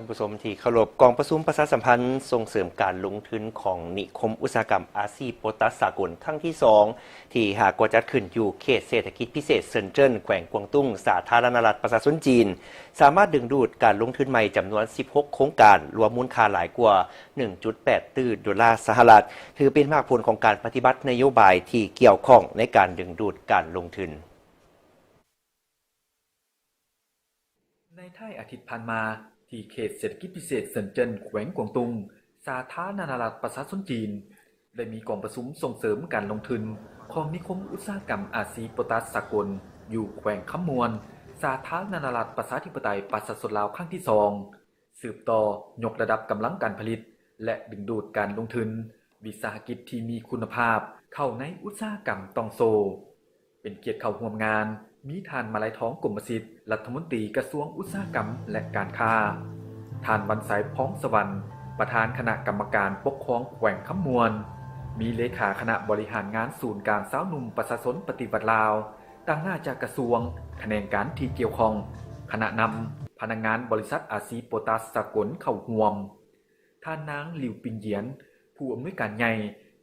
านผู้ชมที่เคารพกองประชุมประชาสัมพันธ์ส่งเสริมการลงทุนของนิคมอุตสาหกรรมอาซีโปตัสสากลครั้งที่2ที่หากจัดขึ้นอยู่เขตเศรษฐกิจพิเศษเซินเจิ้นแขวงกวางตุ้งสาธารณรัฐประชาชนจีนสามารถดึงดูดการลงทุนใหม่จำนวน16โครงการรวมมูลค่าหลายกว่า 1.8 ตื้อดอลลาร์สหรัฐถือเป็นภาคผลของการปฏิบัตินโยบายที่เกี่ยวข้องในการดึงดูดการลงทุนในท้ายอาทิตย์ผ่านมาที่เขตเศรษฐกิจพิเศษเซินเจิ้นแขวงกวางตุ้งสาธารณรัฐประชาชนจีนได้มีกองประชุมส่งเสริมการลงทุนของนิคมอุตสาหกรรมอาซีโปตัสสากลอยู่แขวงคำมวนสาธารณรัฐประชาธิปไตยประชาชนลาวครั้งที่2สืบต่อยกระดับกำลังการผลิตและดึงดูดการลงทุนวิสาหกิจที่มีคุณภาพเข้าในอุตสาหกรรมตองโซเป็นเกียรติเข้าร่วมงานมีท่านมาลัยท้องกรมสิทธิ์รัฐมนตรีกระทรวงอุตสาหกรรมและการค้าท่านวันสายพ้องสวรรค์ประธานคณะกรรมการปกครองแขวงคำมวนมีเลขาคณะบริหารงานศูนย์การสาวหนุ่มประชาชนปฏิวัติลาวต่างหน้าจากกระทรวงแขนงการที่เกี่ยวข้องคณะนำพนักงานบริษัทอาซีโปตัสสากลเข้าร่วมท่านนางหลิวปิงเหยียนผู้อำนวยการใหญ่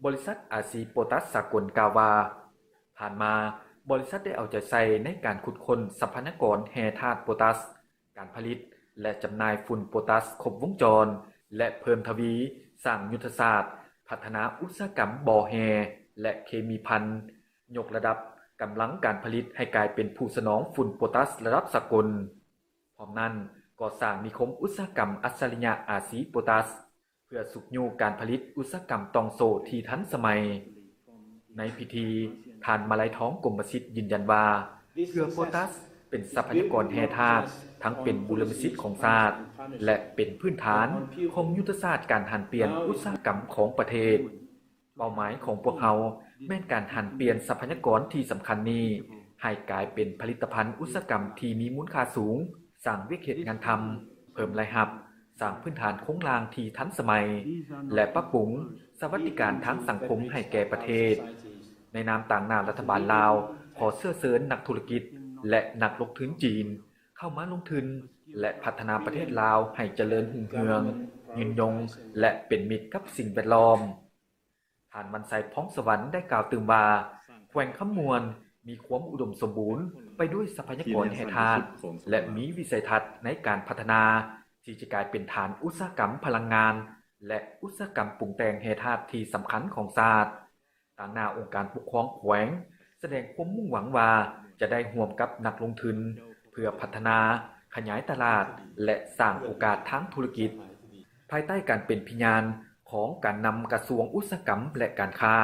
บริษัทอาซีโปตัสสากลกล่าวว่าผ่านมาบริษัทได้เอาใจใส่ในการขุดค้นทรัพยากรแร่ธาตุโพแทสการผลิตและจำหน่ายฝุ่นโพแทสครบวงจรและเพิ่มทวีสร้างยุทธศาสตร์พัฒนาอุตสาหกรรมบ่อแร่และเคมีภัณฑ์ยกระดับกำลังการผลิตให้กลายเป็นผู้สนองฝุ่นโพแทสระดับสากลพร้อมนั้นก่อสร้างนิคมอุตสาหกรรมอัจฉริยะอาซีโพแทสเพื่อสุกยูการผลิตอุตสาหกรรมตองโซที่ทันสมัยในพิธีท่านมาลัยท้องกรมสิทธิ์ยืนยันว่าเกลือโพแทสเป็นทรัพยากรแร่ธาตุทั้งเป็นบุรพสิทธิ์ของชาติและเป็นพื้นฐานของยุทธศาสตร์การหันเปลี่ยนอุตสาหกรรมของประเทศเป้าหมายของพวกเขาแม่นการหันเปลี่ยนทรัพยากรที่สำคัญนี้ให้กลายเป็นผลิตภัณฑ์อุตสาหกรรมที่มีมูลค่าสูงสร้างวิกฤตงานทำเพิ่มรายรับสร้างพื้นฐานโครงสร้างที่ทันสมัยและปรับปรุงสวัสดิการทางสังคมให้แก่ประเทศในนามต่างหน้ารัฐบาลลาวขอเสื้อเสริญนักธุรกิจและนักลงทุนจีนเข้ามาลงทุนและพัฒนาประเทศลาวให้เจริญรุ่งเรืองยืนยงและเป็นมิตรกับสิ่งแวดล้อมท่านวันไสพ้องสวรรค์ได้กล่าวตื่นว่าแขวงคำมวนมีความอุดมสมบูรณ์ไปด้วยทรัพยากรแร่ธาตุและมีวิสัยทัศน์ในการพัฒนาที่จะกลายเป็นฐานอุตสาหกรรมพลังงานและอุตสาหกรรมปรุงแต่งแร่ธาตุที่สำคัญของชาติต่างหน้าองค์การปกครองแขวงแสดงความมุ่งหวังว่าจะได้ร่วมกับนักลงทุนเพื่อพัฒนาขยายตลาดและสร้างโอกาสทางธุรกิจภายใต้การเป็นพยานของการนำกระทรวงอุตสาหกรรมและการค้า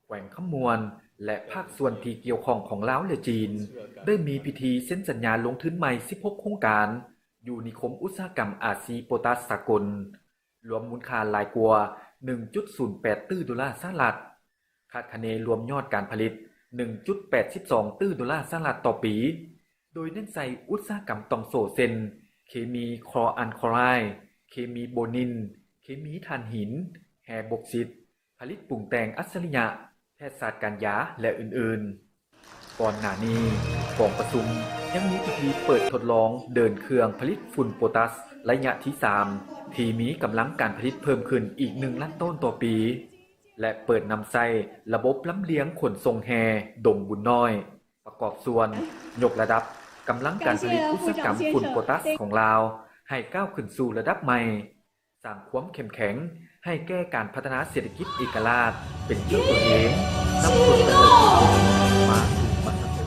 แขวงคำมวนและภาคส่วนที่เกี่ยวข้องของลาวและจีนได้มีพิธีเซ็นสัญญาลงทุนใหม่16โครงการอยู่นิคมอุตสาหกรรมอาซีโปตัสสากลรวมมูลค่าหลายกว่า 1.08 ตื้อดอลลาร์สหรัฐคาดคะเนรวมยอดการผลิต 1.82 ตื้อดอลลาร์สหรัฐต่อปีโดยเน้นใส่อุตสาหกรรมตองโซเซนเคมีคลออัลคลอไรด์เคมีโบนินเคมีถ่านหินแร่บอกซิตผลิตปรุงแต่งอัจฉริยะแพทยศาสตร์การยาและอื่นๆก่อนหน้านี้กองประชุมยังมีพิธีเปิดทดลองเดินเครื่องผลิตฝุ่นโพแทสระยะที่3ที่มีกำลังการผลิตเพิ่มขึ้นอีก1ล้านต้นต่อปีและเปิดนำใส่ระบบลำเลียงขนส่งแร่ดงบุญน้อยประกอบส่วนยกระดับกำลังการผลิตอุตสาหกรรมฝุ่นโพแทสของลาวให้ก้าวขึ้นสู่ระดับใหม่สร้างความเข้มแข็งให้แก้การพัฒนาเศรษฐกิจเอกราชเป็นเจ้าตัวเองนำผลประโยชน์มาสู่ประชาชน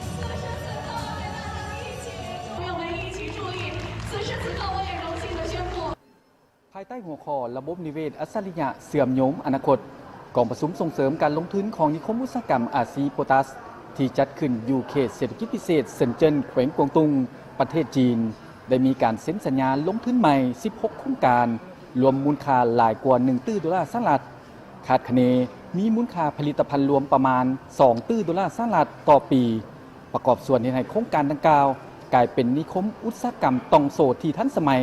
ภายใต้หัวข้อระบบนิเวศอัจฉริยะเสื่อมโยมอนาคตกองประชุมส่งเสริมการลงทุนของนิคมอุตสาหกรรมอาซีโพตัสที่จัดขึ้นอยู่เขตเศรษฐกิจพิเศษเซินเจิ้นแขวงกวางตุ้งประเทศจีนได้มีการเซ็นสัญญาลงทุนใหม่16โครงการรวมมูลค่าหลายกว่า1ตื้อดอลลาร์สหรัฐคาดคะเนมีมูลค่าผลิตภัณฑ์รวมประมาณ2ตื้อดอลลาร์สหรัฐต่อปีประกอบส่วนให้โครงการดังกล่าวกลายเป็นนิคมอุตสาหกรรมตองโซที่ทันสมัย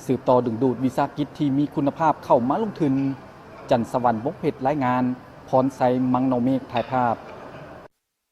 สืบต่อดึงดูดวิสาหกิจที่มีคุณภาพเข้ามาลงทุนจันทร์สวรรค์วงเพชรรายงานพรไซมังโนเมฆถ่ายภาพ